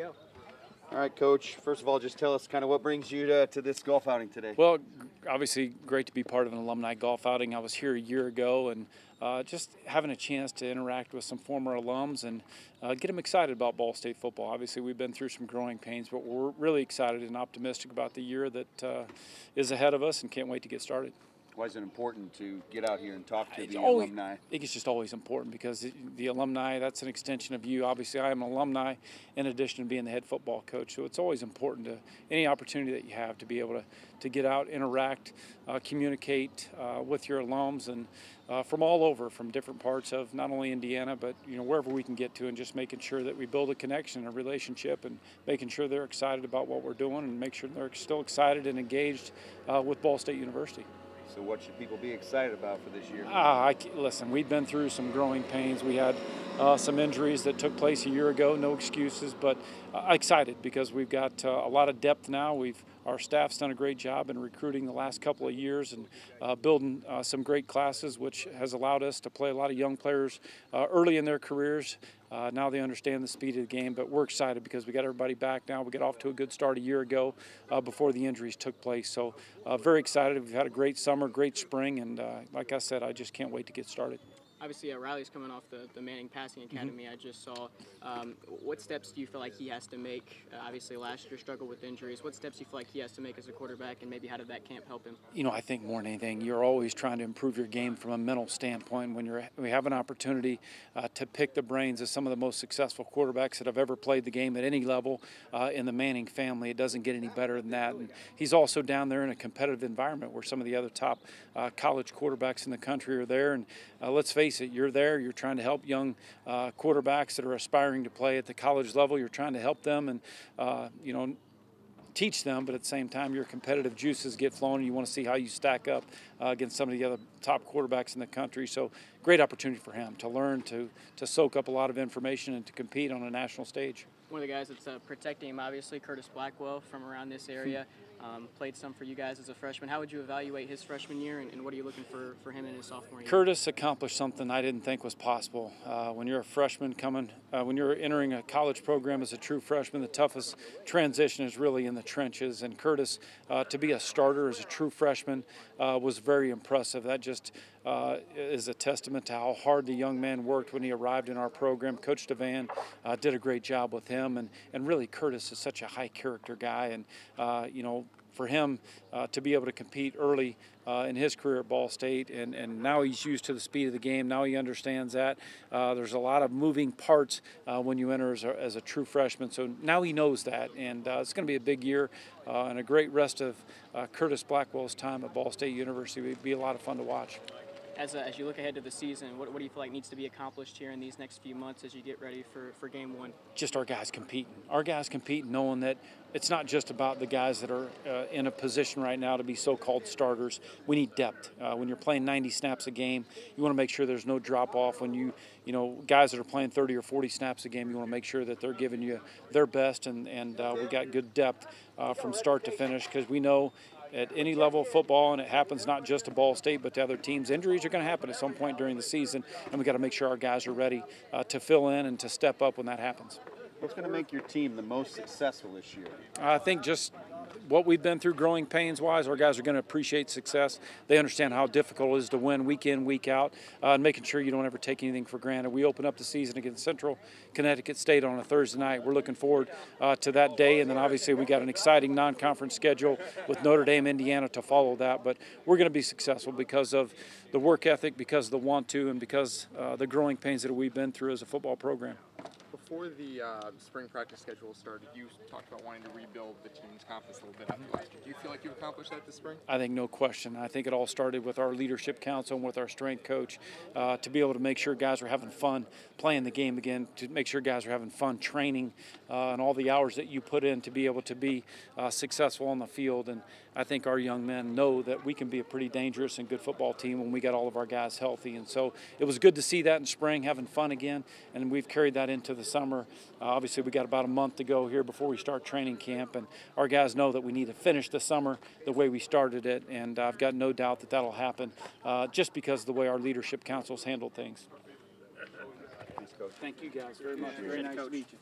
go. All right, Coach. First of all, just tell us kind of what brings you to this golf outing today. Well, obviously, great to be part of an alumni golf outing. I was here a year ago, and just having a chance to interact with some former alums and get them excited about Ball State football. Obviously, we've been through some growing pains, but we're really excited and optimistic about the year that is ahead of us and can't wait to get started. Why is it important to get out here and talk to the alumni? I think it's just always important because the alumni, that's an extension of you. Obviously, I am an alumni in addition to being the head football coach. So it's always important to any opportunity that you have to be able to get out, interact, communicate with your alums and from all over, from different parts of not only Indiana, but wherever we can get to, and just making sure that we build a connection, a relationship, and making sure they're excited about what we're doing and make sure they're still excited and engaged with Ball State University. So what should people be excited about for this year? Listen, we've been through some growing pains. We had some injuries that took place a year ago, no excuses, but excited because we've got a lot of depth now. Our staff's done a great job in recruiting the last couple of years and building some great classes, which has allowed us to play a lot of young players early in their careers. Now they understand the speed of the game, but we're excited because we got everybody back now. We got off to a good start a year ago before the injuries took place. So very excited. We've had a great summer, great spring, and like I said, I just can't wait to get started. Obviously, Riley's coming off the Manning Passing Academy. I just saw. What steps do you feel like he has to make? Obviously, last year struggled with injuries. What steps do you feel like he has to make as a quarterback, and maybe how did that camp help him? I think more than anything, you're always trying to improve your game from a mental standpoint. When we have an opportunity to pick the brains of some of the most successful quarterbacks that have ever played the game at any level in the Manning family, it doesn't get any better than that. And he's also down there in a competitive environment where some of the other top college quarterbacks in the country are there. And let's face it, you're there, you're trying to help young quarterbacks that are aspiring to play at the college level. You're trying to help them and, teach them, but at the same time, your competitive juices get flowing and you want to see how you stack up against some of the other top quarterbacks in the country. So great opportunity for him to learn, to soak up a lot of information and to compete on a national stage. One of the guys that's protecting him, obviously, Curtis Blackwell from around this area. Played some for you guys as a freshman. How would you evaluate his freshman year, and what are you looking for him in his sophomore year? Curtis accomplished something I didn't think was possible. When you're a freshman when you're entering a college program as a true freshman, the toughest transition is really in the trenches. And Curtis, to be a starter as a true freshman was very impressive. That just is a testament to how hard the young man worked when he arrived in our program. Coach DeVan did a great job with him, and really Curtis is such a high character guy, and for him to be able to compete early in his career at Ball State, and now he's used to the speed of the game. Now he understands that. There's a lot of moving parts when you enter as a true freshman, so now he knows that, and it's going to be a big year and a great rest of Curtis Blackwell's time at Ball State University. It would be a lot of fun to watch. As you look ahead to the season, what do you feel like needs to be accomplished here in these next few months as you get ready for game one? Just our guys competing. Our guys compete knowing that it's not just about the guys that are in a position right now to be so-called starters. We need depth. When you're playing 90 snaps a game, you want to make sure there's no drop-off. When guys that are playing 30 or 40 snaps a game, you want to make sure that they're giving you their best, and we got good depth from start to finish, because we know at any level of football, and it happens not just to Ball State but to other teams, injuries are going to happen at some point during the season, and we got to make sure our guys are ready to fill in and to step up when that happens. What's going to make your team the most successful this year? I think just what we've been through growing pains-wise, our guys are going to appreciate success. They understand how difficult it is to win week in, week out, and making sure you don't ever take anything for granted. We open up the season against Central Connecticut State on a Thursday night. We're looking forward to that day, and then obviously we got an exciting non-conference schedule with Notre Dame, Indiana to follow that. But we're going to be successful because of the work ethic, because of the want-to, and because the growing pains that we've been through as a football program. Before the spring practice schedule started, you talked about wanting to rebuild the team's confidence a little bit after last year. Do you feel like you accomplished that this spring? I think no question. I think it all started with our leadership council and with our strength coach to be able to make sure guys are having fun playing the game again, to make sure guys are having fun training and all the hours that you put in to be able to be successful on the field. And I think our young men know that we can be a pretty dangerous and good football team when we got all of our guys healthy. And so it was good to see that in spring, having fun again, and we've carried that into the summer. Obviously, we got about a month to go here before we start training camp, and our guys know that we need to finish the summer the way we started it, and I've got no doubt that that'll happen just because of the way our leadership council's handled things. Thanks, Coach. Thank you guys very much. Very nice to meet you.